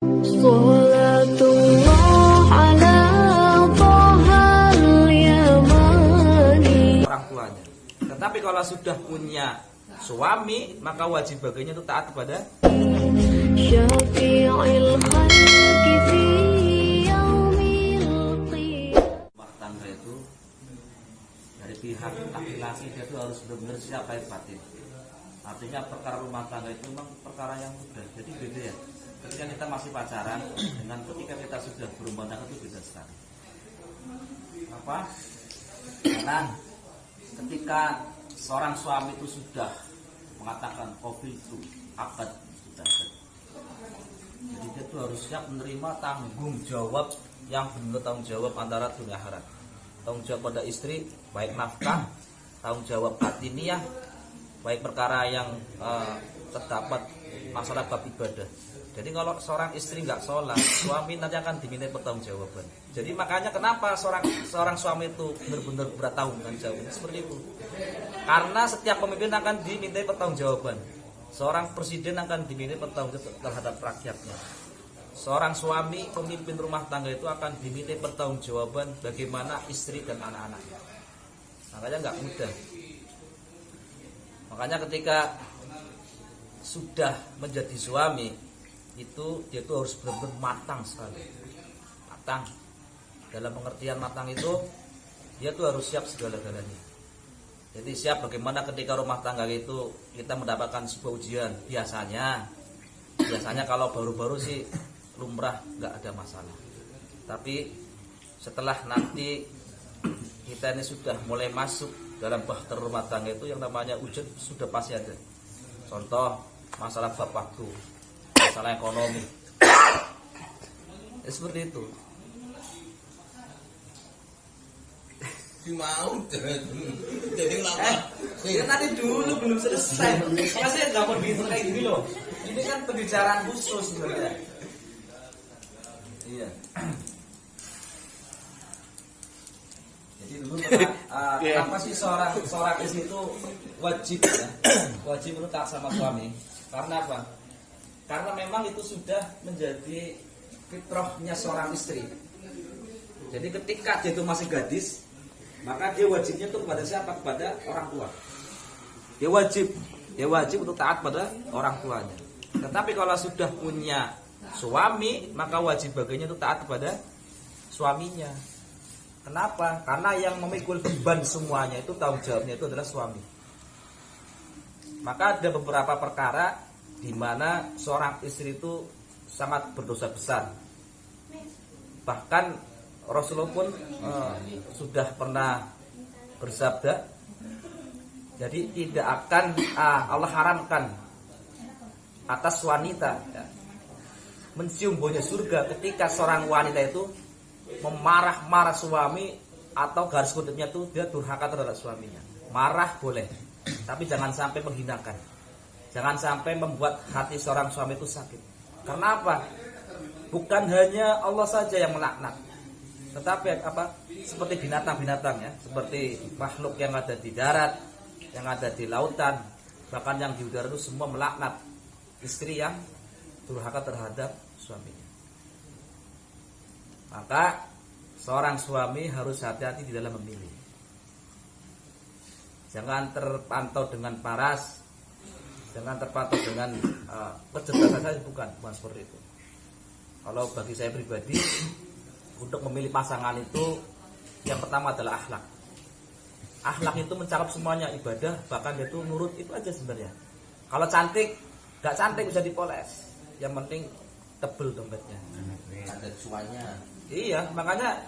Orang tuanya. Tetapi kalau sudah punya suami, maka wajib baginya itu taat kepada rumah tangga itu. Dari pihak laki-laki dia itu harus benar-benar siap baik batin. Artinya perkara rumah tangga itu memang perkara yang mudah. Jadi beda ya. Ketika kita masih pacaran dengan ketika kita sudah berumah tangga itu beda sekali. Apa? Karena ketika seorang suami itu sudah mengatakan qofil itu akad sudah ada. Jadi dia itu harus siap menerima tanggung jawab yang benar, tanggung jawab antara dunia akhirat. Tanggung jawab pada istri, baik nafkah, tanggung jawab batiniah, baik perkara yang terdapat masalah bab ibadah. Jadi kalau seorang istri nggak sholat, suami nanti akan diminta pertanggungjawaban. Jadi makanya kenapa seorang suami itu benar-benar berat tanggung jawab seperti itu. Karena setiap pemimpin akan diminta pertanggungjawaban. Seorang presiden akan diminta pertanggungjawaban terhadap rakyatnya. Seorang suami pemimpin rumah tangga itu akan diminta pertanggungjawaban bagaimana istri dan anak-anaknya. Makanya nggak mudah. Makanya ketika sudah menjadi suami itu dia tuh harus benar-benar matang sekali. Matang. Dalam pengertian matang itu dia tuh harus siap segala-galanya. Jadi siap bagaimana ketika rumah tangga itu kita mendapatkan sebuah ujian. Biasanya kalau baru-baru sih lumrah nggak ada masalah. Tapi setelah nanti kita ini sudah mulai masuk dalam bahtera rumah tangga itu yang namanya ujian sudah pasti ada. Contoh masalah bab waktu, masalah ekonomi, seperti itu. Mau jadi lama. Ya nanti dulu belum selesai. Masih nggak mau bikin kayak gini loh. Ini kan pembicaraan khusus sebenarnya. Iya. Jadi dulu kenapa sih seorang istri itu wajib ya, wajib untuk taat sama suami? Karena apa? Karena memang itu sudah menjadi fitrahnya seorang istri. Jadi ketika dia itu masih gadis, maka dia wajibnya itu kepada siapa? Kepada orang tua. Dia wajib untuk taat pada orang tuanya. Tetapi kalau sudah punya suami, maka wajib baginya itu taat kepada suaminya. Kenapa? Karena yang memikul beban semuanya itu tanggung jawabnya itu adalah suami. Maka ada beberapa perkara di mana seorang istri itu sangat berdosa besar. Bahkan Rasulullah pun sudah pernah bersabda, jadi tidak akan Allah haramkan atas wanita ya, mencium baunya surga ketika seorang wanita itu memarah-marah suami atau garis kutipnya itu dia durhaka terhadap suaminya. Marah boleh, tapi jangan sampai menghinakan. Jangan sampai membuat hati seorang suami itu sakit. Karena apa? Bukan hanya Allah saja yang melaknat, tetapi apa? Seperti binatang-binatang ya, seperti makhluk yang ada di darat, yang ada di lautan, bahkan yang di udara itu semua melaknat istri yang durhaka terhadap suaminya. Maka seorang suami harus hati-hati di dalam memilih. Jangan terpantau dengan paras, jangan terpantau dengan kecerdasan saja, bukan seperti itu. Kalau bagi saya pribadi, untuk memilih pasangan itu yang pertama adalah akhlak. Akhlak itu mencakup semuanya, ibadah, bahkan dia itu nurut, itu aja sebenarnya. Kalau cantik, gak cantik bisa dipoles. Yang penting tebel dompetnya. Ada cuannya. Iya, makanya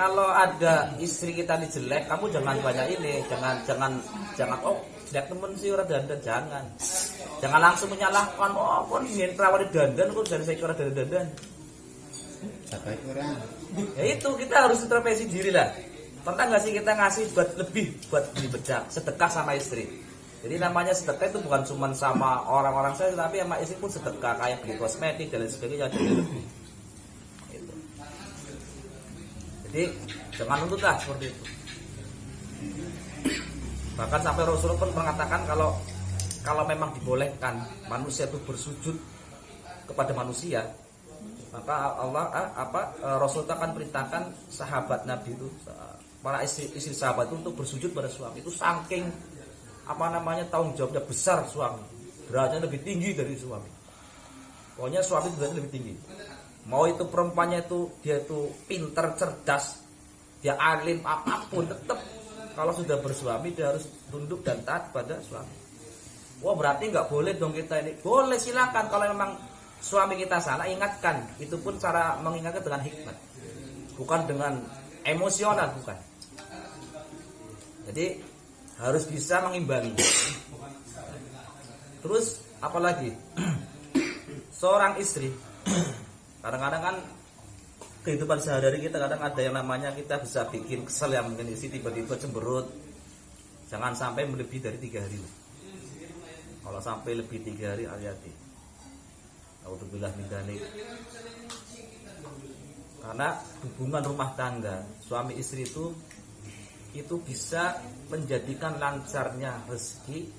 kalau ada istri kita ini jelek, kamu jangan banyak ini, jangan oh jelek temen sih orang dandan, jangan langsung menyalahkan, oh pun ingin perawat dandan, kok jadi saya kira dandan. Sampai kurang. Ya itu kita harus introspeksi diri lah. Pernah nggak sih kita ngasih buat beli bedak, sedekah sama istri? Jadi namanya sedekah itu bukan cuma sama orang-orang saya, tapi sama istri pun sedekah, kayak beli kosmetik dan lain sebagainya, jadi lebih. Jadi jangan nuntutlah seperti itu. Bahkan sampai Rasulullah pun mengatakan kalau memang dibolehkan manusia itu bersujud kepada manusia, Maka Rasul akan perintahkan sahabat Nabi itu, para istri sahabat itu untuk bersujud pada suami. Itu saking tanggung jawabnya besar suami, derajatnya lebih tinggi dari suami. Pokoknya suami derajatnya lebih tinggi. Mau itu perempuannya itu dia itu pintar, cerdas, dia alim apapun, tetap kalau sudah bersuami dia harus tunduk dan taat pada suami. Wah, berarti nggak boleh dong kita ini. Boleh, silakan kalau memang suami kita salah, ingatkan. Itu pun cara mengingatkan dengan hikmat, bukan dengan emosional, bukan. Jadi harus bisa mengimbangi. Terus apalagi seorang istri, kadang-kadang kan kehidupan sehari-hari kita kadang ada yang namanya kita bisa bikin kesel, yang mungkin isi tiba-tiba cemberut. Jangan sampai melebihi dari 3 hari. Kalau sampai lebih 3 hari, hati-hati. Auzubillah min dzalik. Karena hubungan rumah tangga suami istri itu bisa menjadikan lancarnya rezeki,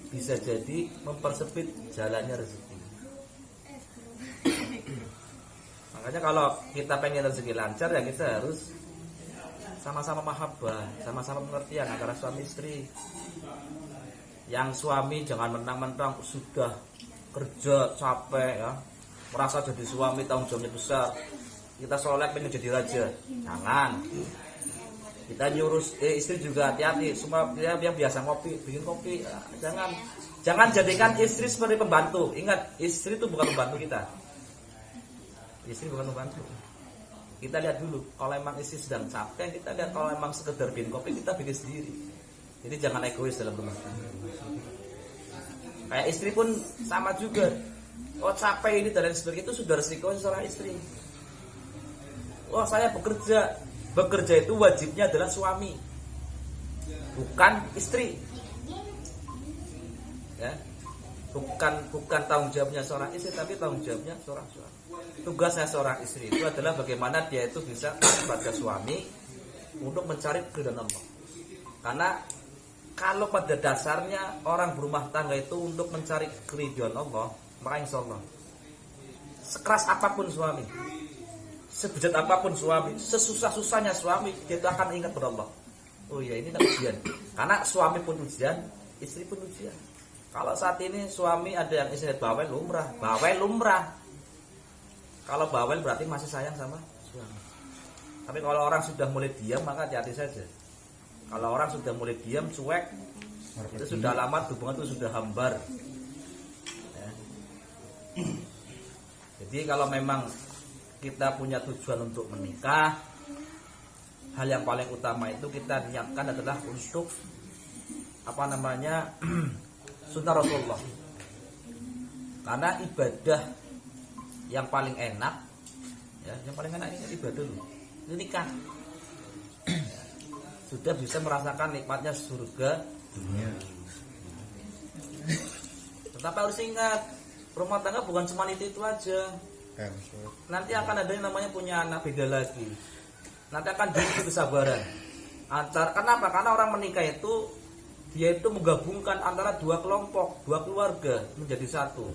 bisa jadi mempersempit jalannya rezeki. Makanya kalau kita pengen rezeki lancar, ya kita harus sama-sama mahabbah, sama-sama pengertian antara suami istri. Yang suami jangan mentang-mentang sudah kerja capek ya, merasa jadi suami tanggung jawabnya besar, kita soleh pengen jadi raja. Jangan. Kita nyuruh istri juga hati-hati. Semua dia yang biasa bikin kopi, jangan jadikan istri seperti pembantu. Ingat, istri itu bukan pembantu kita. Istri bukan pembantu. Kita lihat dulu, kalau emang istri sedang capek, kita lihat. Kalau emang sekedar bikin kopi, kita bikin sendiri. Jadi jangan egois dalam rumah tangga. Kayak istri pun sama juga. Oh, capek ini dan lain sebagainya, itu sudah resiko seorang istri. Oh, saya bekerja. Bekerja itu wajibnya adalah suami, bukan istri. Ya. Bukan tanggung jawabnya seorang istri, tapi tanggung jawabnya seorang suami. Tugasnya seorang istri itu adalah bagaimana dia itu bisa pada suami untuk mencari keridhaan Allah. Karena kalau pada dasarnya orang berumah tangga itu untuk mencari keridhaan Allah, maka insyaallah sekeras apapun suami, sebejat apapun suami, sesusah-susahnya suami, dia itu akan ingat pada Allah. Oh ya, ini kan ujian. Karena suami pun ujian, istri pun ujian. Kalau saat ini suami ada yang istri bawel lumrah. Kalau bawel berarti masih sayang sama suami. Tapi kalau orang sudah mulai diam, maka hati-hati saja. Kalau orang sudah mulai diam, cuek, itu sudah lama hubungan itu sudah hambar. Ya. Jadi kalau memang kita punya tujuan untuk menikah, hal yang paling utama itu kita niatkan adalah untuk sunnah Rasulullah. Karena ibadah yang paling enak, ya, yang paling enak ini ibadah dulu, ini nikah. Sudah bisa merasakan nikmatnya surga dunia. Tetapi harus ingat, rumah tangga bukan cuma itu aja. Nanti akan ada yang namanya punya anak, beda lagi. Nanti akan diuji kesabaran. Kenapa? Karena orang menikah itu dia itu menggabungkan antara dua kelompok, dua keluarga menjadi satu.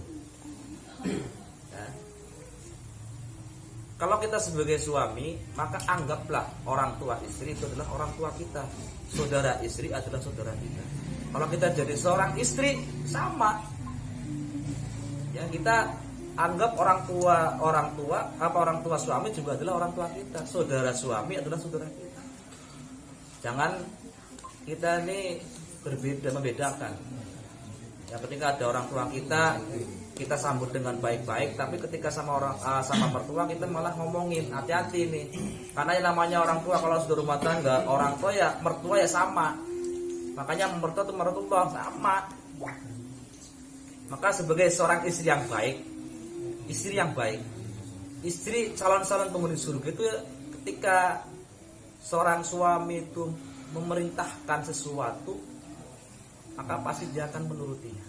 Ya. Kalau kita sebagai suami, maka anggaplah orang tua istri itu adalah orang tua kita. Saudara istri adalah saudara kita. Kalau kita jadi seorang istri, sama. Ya, kita anggap orang tua suami juga adalah orang tua kita. Saudara suami adalah saudara kita. Jangan kita ini membedakan. Ya, ketika ada orang tua kita sambut dengan baik-baik, tapi ketika sama mertua kita malah ngomongin. Hati-hati nih. Karena yang namanya orang tua kalau sudah rumah tangga, orang tua ya mertua ya sama. Makanya mertua itu mertua sama. Maka sebagai seorang istri yang baik, istri calon-calon penghuni surga itu ketika seorang suami itu memerintahkan sesuatu, maka pasti dia akan menurutinya.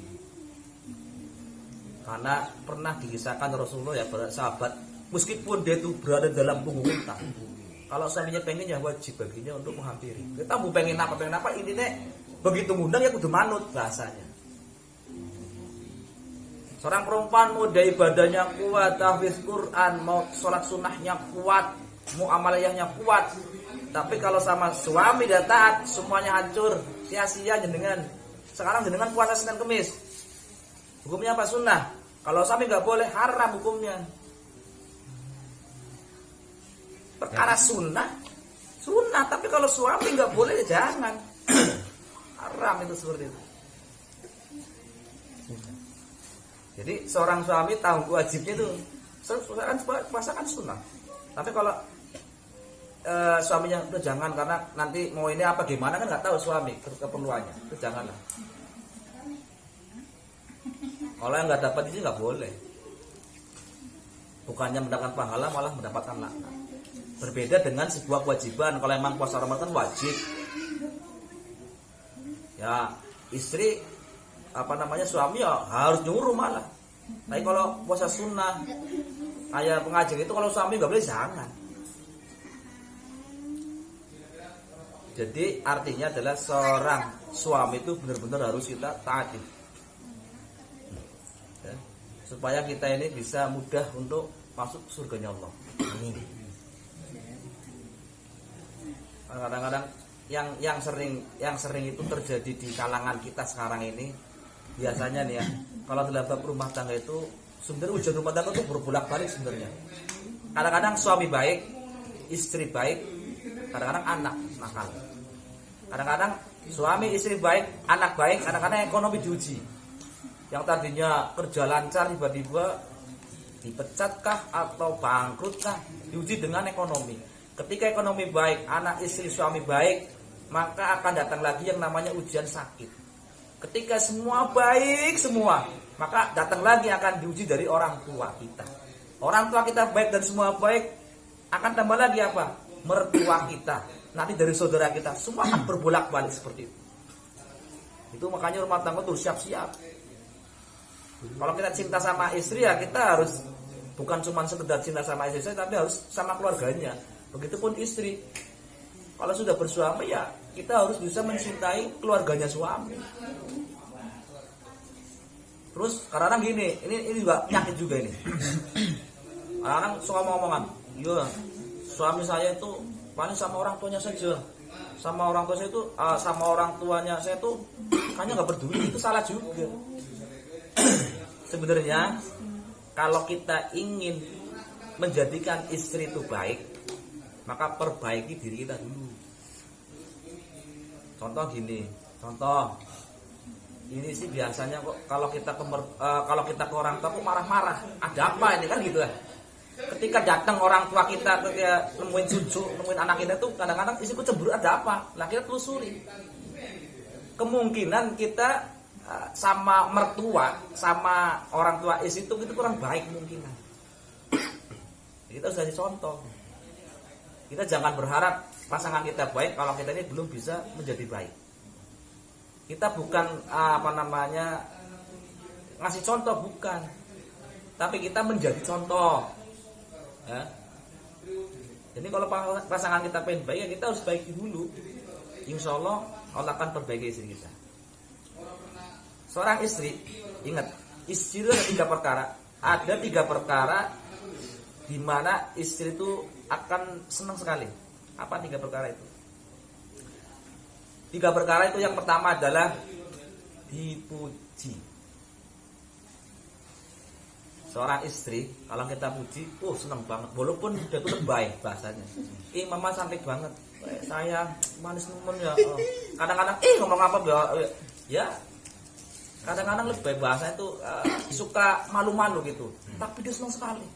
Karena pernah dikisahkan Rasulullah ya, para sahabat, meskipun dia itu berada dalam punggung unta, kalau suaminya pengen ya wajib baginya untuk menghampiri. Kita mau pengen apa ini nek begitu ngundang ya kudu manut bahasanya. Seorang perempuan mau dari ibadahnya kuat, tahfiz Quran, mau sholat sunnahnya kuat, mau amaliyahnya kuat, tapi kalau sama suami dan taat, semuanya hancur, sia-sia jenengan. Sekarang jenengan puasa Senin Kemis, hukumnya apa? Sunnah. Kalau suami nggak boleh, haram hukumnya. Perkara sunnah, tapi kalau suami nggak boleh, ya jangan. Haram itu seperti itu. Jadi seorang suami tahu wajibnya itu puasa kan sunnah. Tapi kalau suaminya itu jangan, karena nanti mau ini apa gimana kan nggak tahu suami keperluannya, itu janganlah. Kalau yang nggak dapat ini nggak boleh. Bukannya mendapatkan pahala, malah mendapatkan laknat. Berbeda dengan sebuah kewajiban. Kalau memang puasa Ramadan wajib, ya istri suami ya harus nyuruh malah. Tapi kalau puasa sunnah kayak pengajian itu, kalau suami nggak boleh, jangan. Jadi artinya adalah seorang suami itu benar-benar harus kita taati, ya, supaya kita ini bisa mudah untuk masuk surganya Allah. Amin. Kadang-kadang yang sering itu terjadi di kalangan kita sekarang ini, biasanya nih ya, kalau dalam bab rumah tangga itu sebenarnya ujian rumah tangga itu berbolak-balik sebenarnya. Kadang-kadang suami baik, istri baik, kadang-kadang anak nakal. Kadang-kadang suami istri baik, anak baik, kadang-kadang ekonomi diuji. Yang tadinya kerja lancar tiba-tiba dipecatkah atau bangkrutkah, diuji dengan ekonomi. Ketika ekonomi baik, anak istri suami baik, maka akan datang lagi yang namanya ujian sakit. Ketika semua baik semua, maka datang lagi akan diuji dari orang tua kita. Orang tua kita baik dan semua baik, akan tambah lagi apa? Mertua kita, nanti dari saudara kita, semua akan berbolak-balik seperti itu. Itu makanya rumah tangga tuh siap-siap. Kalau kita cinta sama istri, ya kita harus bukan cuma sekedar cinta sama istri saja, tapi harus sama keluarganya. Begitupun istri. Kalau sudah bersuami, ya kita harus bisa mencintai keluarganya suami. Terus kadang-kadang gini, ini juga penyakit juga ini. Kadang-kadang suka ngomongan, iya, suami saya itu paling sama orang tuanya saja. Sama orang tua saya itu, sama orang tuanya saya itu kayaknya nggak peduli. Itu salah juga. Sebenarnya kalau kita ingin menjadikan istri itu baik, maka perbaiki diri kita dulu. Contoh gini, ini sih biasanya kok kalau kita ke orang tua kok marah-marah. Ada apa ini kan gitu ya. Ketika datang orang tua kita, ketika nemuin cucu, nemuin anak kita tuh kadang-kadang istriku cemburu, ada apa? Lah kita telusuri. Kemungkinan kita sama mertua, sama orang tua istri itu kurang baik kemungkinan. Kita harus jadi contoh. Kita jangan berharap pasangan kita baik kalau kita ini belum bisa menjadi baik. Kita bukan ngasih contoh, bukan, tapi kita menjadi contoh, ya. Jadi kalau pasangan kita pengen baik, ya kita harus baiki dulu. Insya Allah Allah akan perbaiki istri kita. Seorang istri, ingat, istri itu ada 3 perkara. Ada 3 perkara di mana istri itu akan senang sekali. Apa 3 perkara itu? 3 perkara itu, yang pertama adalah dipuji. Seorang istri kalau kita puji, senang banget. Walaupun dia itu lebay bahasanya. Mama cantik banget. Sayang, manis nemen ya. Kadang-kadang ngomong apa ya. Kadang-kadang lebay bahasanya itu suka malu-malu gitu. Tapi dia senang sekali.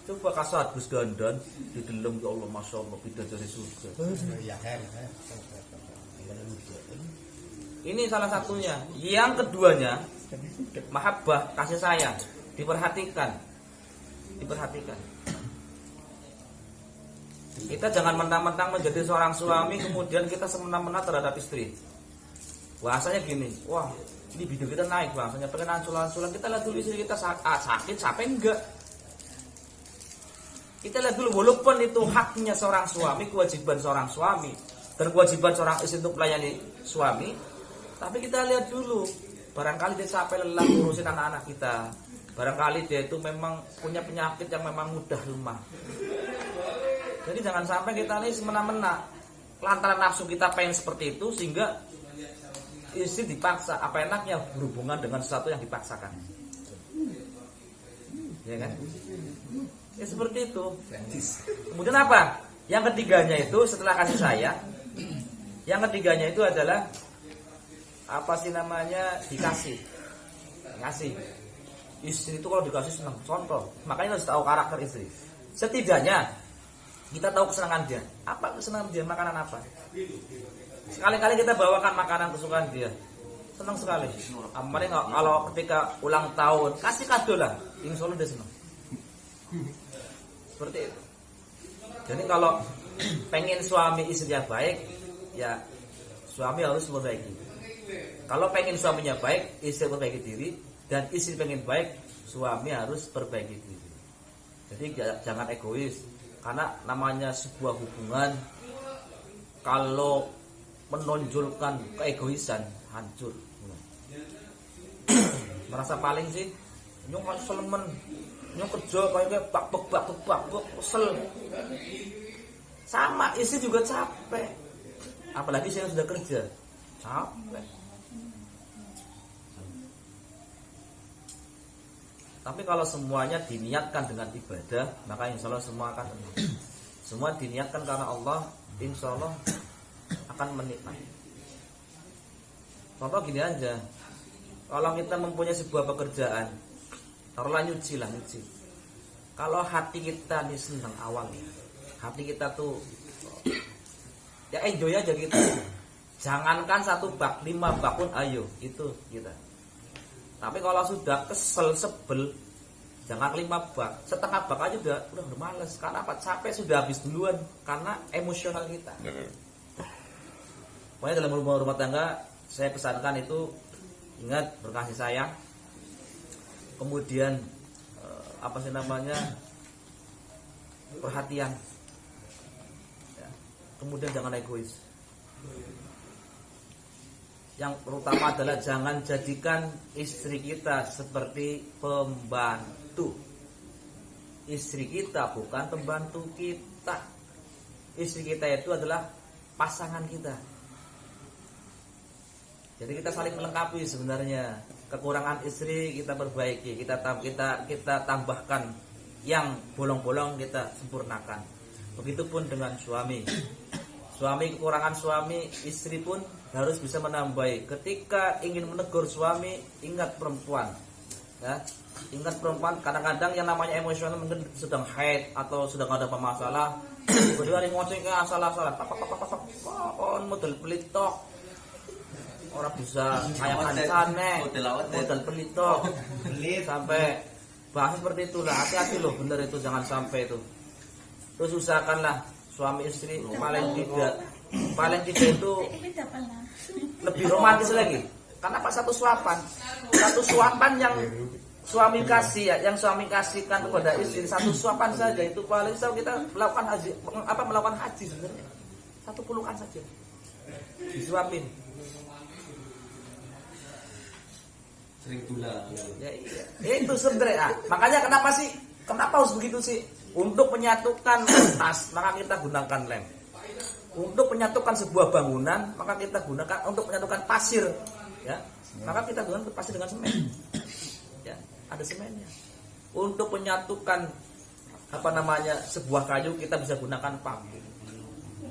Coba kasih adus dandan di dalam, ya Allah, masya Allah, bidadari surga. Ini salah satunya. Yang keduanya, mahabbah, kasih sayang, diperhatikan. Kita jangan mentang-mentang menjadi seorang suami kemudian kita semena-mena terhadap istri. Bahasanya gini, wah ini video kita naik bahasanya, pengen ansul-ansulan, kita lihat dulu istri kita sakit, capek enggak. Kita lihat dulu, walaupun itu haknya seorang suami, kewajiban seorang suami, dan kewajiban seorang istri untuk melayani suami, tapi kita lihat dulu barangkali dia capek lelah ngurusin anak-anak kita, barangkali dia itu memang punya penyakit yang memang mudah lemah. Jadi jangan sampai kita ini semena-mena lantaran nafsu kita pengen seperti itu sehingga istri dipaksa, apa enaknya berhubungan dengan sesuatu yang dipaksakan, ya kan? Ya seperti itu. Kemudian apa? Yang ketiganya itu setelah kasih sayang, yang ketiganya itu adalah apa sih namanya, dikasih. Ngasih. Istri itu kalau dikasih senang. Contoh, makanya harus tahu karakter istri. Setidaknya kita tahu kesenangan dia. Apa kesenangan dia? Makanan apa? Sekali-kali kita bawakan makanan kesukaan dia. Senang sekali. Amalnya kalau ketika ulang tahun kasih kado lah, insya Allah dia senang. Seperti itu. Jadi kalau pengen suami istrinya baik, ya suami harus memperbaiki. Kalau pengen suaminya baik, istri perbaiki diri, dan istri pengen baik, suami harus perbaiki diri. Jadi jangan egois, karena namanya sebuah hubungan kalau menonjolkan keegoisan hancur. Merasa paling sih, nyong kan selemen, nyong kerja kayak bak kesel. Sama istri juga capek, apalagi saya sudah kerja, capek. Tapi kalau semuanya diniatkan dengan ibadah, maka insya Allah semua akan tenang. Semua diniatkan karena Allah, insya Allah akan menikmati. Contoh gini aja, kalau kita mempunyai sebuah pekerjaan, taruhlah nyuci. Kalau hati kita nih senang awalnya, hati kita tuh ya enjoy aja gitu. Jangankan 1 bak, 5 bak pun ayo, itu kita. Tapi kalau sudah kesel, sebel, jangan 5 bak, setengah bak aja udah males. Karena apa? Capek sudah habis duluan karena emosional kita. Pokoknya dalam rumah tangga saya pesankan itu, ingat berkasih sayang. Kemudian apa sih namanya, perhatian. Ya. Kemudian jangan egois. Yang terutama adalah jangan jadikan istri kita seperti pembantu. Istri kita bukan pembantu kita. Istri kita itu adalah pasangan kita. Jadi kita saling melengkapi sebenarnya. Kekurangan istri kita perbaiki, kita tambahkan, yang bolong-bolong kita sempurnakan. Begitupun dengan suami. Suami, kekurangan suami, istri pun harus bisa menambahi. Ketika ingin menegur suami, ingat perempuan. Ya, ingat perempuan. Kadang-kadang yang namanya emosional mungkin sedang haid atau sedang ada masalah. Kedua yang ngoceng ke salah-salah. On model pelitok. Orang bisa kayak aneh, model pelitok. Sampai bahas seperti itulah. Hati-hati loh, bener itu, jangan sampai itu. Terus usahakanlah suami istri paling tidak itu lebih romantis lagi. Karena apa? Satu suapan yang suami kasih, ya, yang suami kasihkan kepada istri, satu suapan saja itu paling bisa kita melakukan haji sebenarnya. Satu pelukan saja disuapin. Sering pula. Ya iya. Itu sebenarnya. Makanya kenapa harus begitu sih? Untuk menyatukan tas, maka kita gunakan lem. Untuk menyatukan sebuah bangunan, maka kita gunakan, untuk menyatukan pasir, ya, maka kita gunakan pasir dengan semen. Ya, ada semennya. Untuk menyatukan sebuah kayu, kita bisa gunakan paku.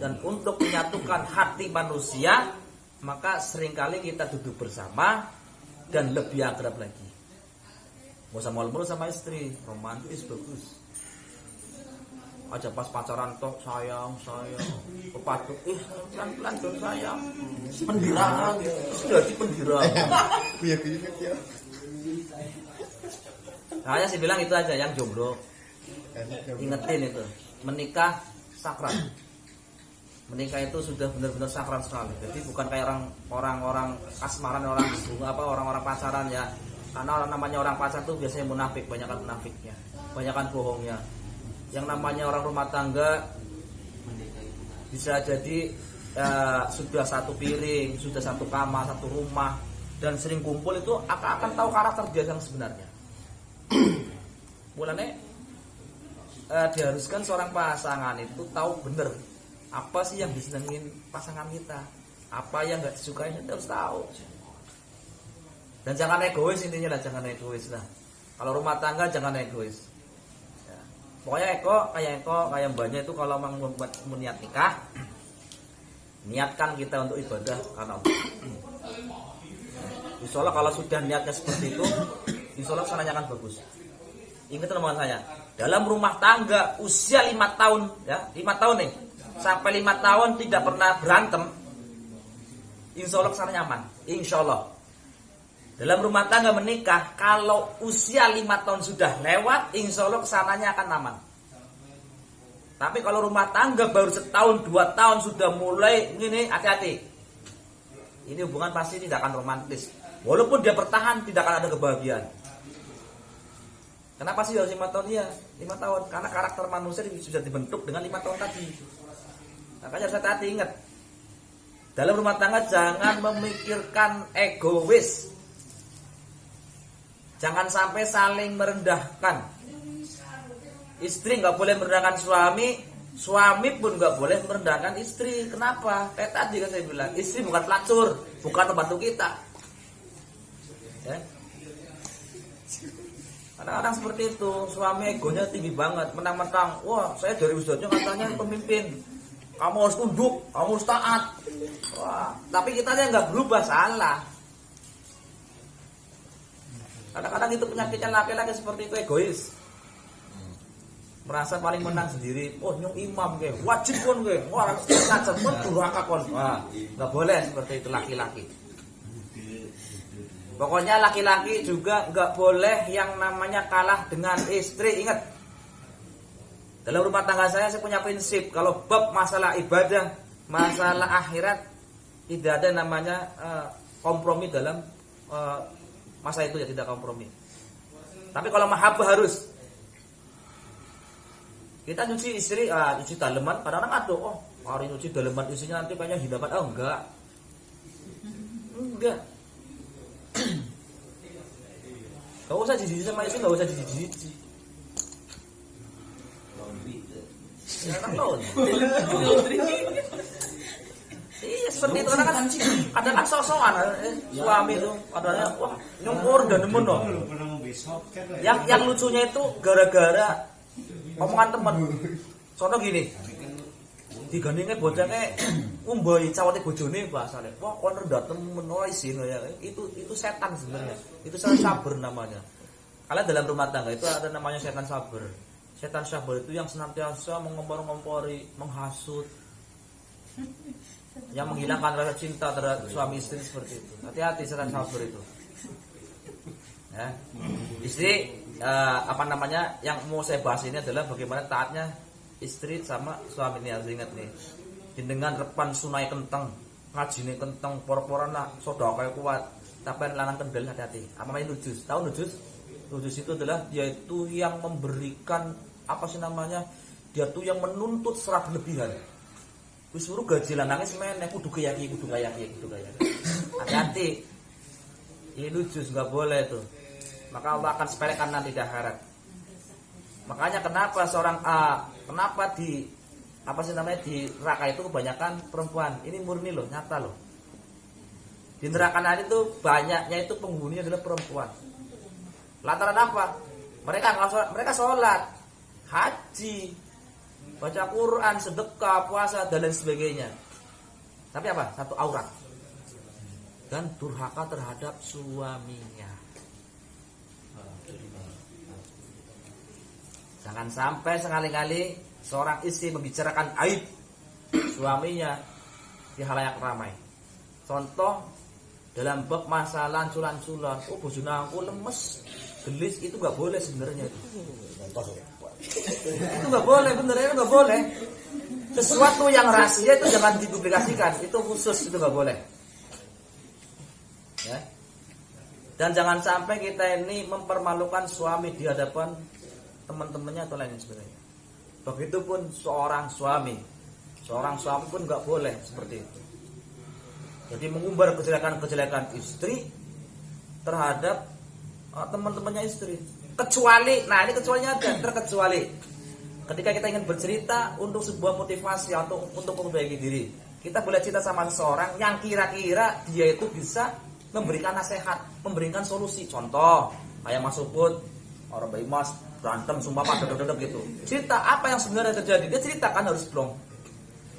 Dan untuk menyatukan hati manusia, maka seringkali kita duduk bersama dan lebih akrab lagi. Gak usah malu-malu sama istri, romantis bagus. Aja pas pacaran toh sayang pepatuk, pelan-pelan dong sayang, pendiraan sudah di pendiraan. Hanya sih bilang itu aja, yang jomblo ingetin itu, menikah sakral. Menikah itu sudah benar-benar sakral sekali. Jadi bukan kayak orang-orang kasmaran, orang-orang pacaran ya. Karena namanya orang pacaran tuh biasanya munafik, banyakan munafiknya, banyakan bohongnya. Yang namanya orang rumah tangga bisa jadi sudah satu piring, sudah satu kamar, satu rumah, dan sering kumpul itu akan tahu karakter dia yang sebenarnya. Mulanya diharuskan seorang pasangan itu tahu bener apa sih yang disenengin pasangan kita, apa yang nggak disukai, kita harus tahu. Dan jangan egois, intinya lah, jangan egois lah. Kalau rumah tangga jangan egois. Ya. Pokoknya kayak mbaknya itu kalau memang niat nikah, niatkan kita untuk ibadah karena Allah. Insya Allah kalau sudah niatnya seperti itu, insya Allah sananya akan bagus. Ingat teman saya, dalam rumah tangga usia 5 tahun, ya 5 tahun nih, sampai 5 tahun tidak pernah berantem, insya Allah sana nyaman, insya Allah. Dalam rumah tangga menikah, kalau usia 5 tahun sudah lewat, insya Allah kesananya akan aman. Tapi kalau rumah tangga baru setahun 2 tahun sudah mulai ini, hati-hati. Ini hubungan pasti tidak akan romantis. Walaupun dia bertahan, tidak akan ada kebahagiaan. Kenapa sih harus 5 tahun? Ya 5 tahun, karena karakter manusia sudah dibentuk dengan 5 tahun tadi. Makanya harus hati-hati, ingat. Dalam rumah tangga jangan memikirkan egois. Jangan sampai saling merendahkan. Istri nggak boleh merendahkan suami, suami pun nggak boleh merendahkan istri. Kenapa? Kayak tadi kan saya bilang, istri bukan pelacur, bukan pembantu kita. Ya. Kadang-kadang seperti itu, suami egonya tinggi banget, mentang-mentang, wah saya dari ustadznya katanya pemimpin, kamu harus tunduk, kamu harus taat. Wah, tapi kitanya nggak berubah, salah. Kadang-kadang itu penyakitnya laki-laki seperti itu, egois. Merasa paling menang sendiri. Oh, nyung imam ke, wajib pun ke, wah harus ngajar pun durhaka pun. Wah, nggak boleh seperti itu laki-laki. Pokoknya laki-laki juga nggak boleh yang namanya kalah dengan istri. Ingat, dalam rumah tangga saya punya prinsip, kalau bab masalah ibadah, masalah akhirat, tidak ada namanya kompromi dalam masa itu, ya tidak kompromi. Tapi kalau mahabbah harus. Kita nyuci istri, nyuci daleman, kadang-kadang ada, oh hari nyuci daleman istrinya nanti kayaknya hidapan. Oh enggak. Gak usah jijik sama istri, gak usah jijik. Ya kan laundry. Iya seperti itu, karena kan kadang-kadang sosokan suami itu, kadang-kadang wah nyukur dan nemen loh. Yang lucunya itu gara-gara omongan temen. Contoh gini, digandingnya bocahnya umbai cawate bojone bahasane. Wah, kon rendah temen isin ya. Itu setan sebenarnya. Itu setan sabar namanya. Kalian dalam rumah tangga itu ada namanya setan sabar. Setan sabar itu yang senantiasa mengompor-ngompori, menghasut, yang menghilangkan rasa cinta terhadap suami istri seperti itu. Hati-hati setan sabar itu. Ya. Istri yang mau saya bahas ini adalah bagaimana taatnya istri sama suami ini. Harus ingat nih, dengan repan sunai kenteng, ngajine kenteng, por-porana sodo kayak kuat, tapi lanang kendel, hati-hati. Apa namanya nujus? Tahu nujus? Nujus itu adalah dia itu yang memberikan apa sih namanya? Dia tuh yang menuntut secara berlebihan. Wis suruh gaji lanangnya semeneh kudu kayaki. Hati-hati. Ini nujus, nggak boleh tuh. Maka Allah akan sepelekan nanti di akhirat. Makanya kenapa di neraka itu kebanyakan perempuan. Ini murni loh, nyata loh. Di neraka nanti itu banyaknya itu penghuninya adalah perempuan. Lantaran apa? Mereka sholat, haji, baca Quran, sedekah, puasa dan lain sebagainya. Tapi apa? Satu aurat. Dan durhaka terhadap suaminya. Jangan sampai sekali-kali seorang istri membicarakan aib suaminya di halayak ramai. Contoh dalam bab masalah lanculan-lanculan, oh bojone aku lemes, gelis, itu nggak boleh sebenarnya. Itu nggak boleh, benernya nggak boleh. Sesuatu yang rahasia itu jangan dipublikasikan, itu khusus, itu nggak boleh. Ya. Dan jangan sampai kita ini mempermalukan suami di hadapan teman-temannya atau lain sebagainya. Begitupun seorang suami pun nggak boleh seperti itu. Jadi mengumbar kejelekan istri terhadap teman-temannya istri. Kecuali, nah ini kecualinya ada, terkecuali ketika kita ingin bercerita untuk sebuah motivasi atau untuk memperbaiki diri, kita boleh cerita sama seseorang yang kira-kira dia itu bisa memberikan nasihat, memberikan solusi. Contoh, kayak Mas Suput, orang bayi Mas berantem, sumpah pak, dedep gitu. Cerita apa yang sebenarnya terjadi, dia ceritakan harus blong.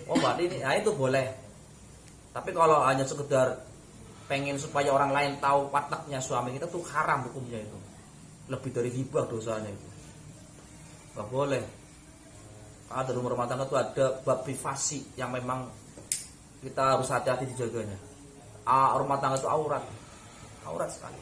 Oh berarti ini, nah itu boleh. Tapi kalau hanya sekedar pengen supaya orang lain tahu wataknya suami kita tuh haram hukumnya itu. Lebih dari hibah dosanya itu. Gak boleh. Ada rumah tangga itu ada bab privasi yang memang kita harus hati-hati dijaganya. Rumah tangga itu aurat sekali.